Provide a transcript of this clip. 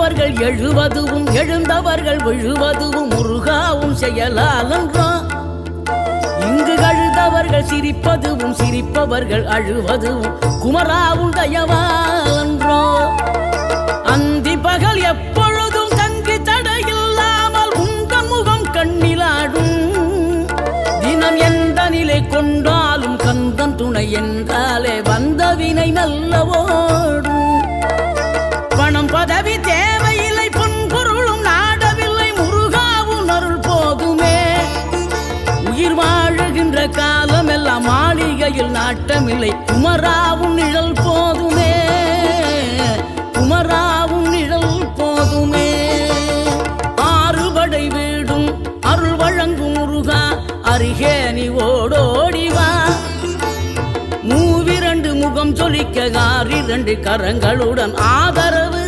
எழுந்தவர்கள் எழுவதுவும் எழுந்தவர்கள் விழுவதுவும் முருகாவும் செயலாலன்றோ. இங்கு அழுதவர்கள் சிரிப்பதுவும் சிரிப்பவர்கள் அழுவதுவும் குமராவும் தயவாலன்றோ. அந்தி பகல் எப்பொழுதும் தங்கி தடையில்லாமல் உங்கள் முகம் கண்ணிலாடும். தினம் எந்த நிலை கொண்டாலும் கந்தன் துணை என்றாலே வந்த வினை நல்லவோடும். பணம் பதவி தேவையில்லை பொன்பொருளும் நாடவில்லை முருகாவும் அருள் போதுமே. உயிர் வாழுகின்ற காலம் எல்லாம் மாளிகையில் நாட்டமில்லை குமராவும் நிழல் போதுமே. குமராவும் நிழல் போதுமே. ஆறுபடை வீடும் அருள் வழங்கும் முருகா அருகே நீ ஓடோடிவா. மூவிரண்டு முகம் சொலிக்க 6 கரங்களுடன் ஆதரவு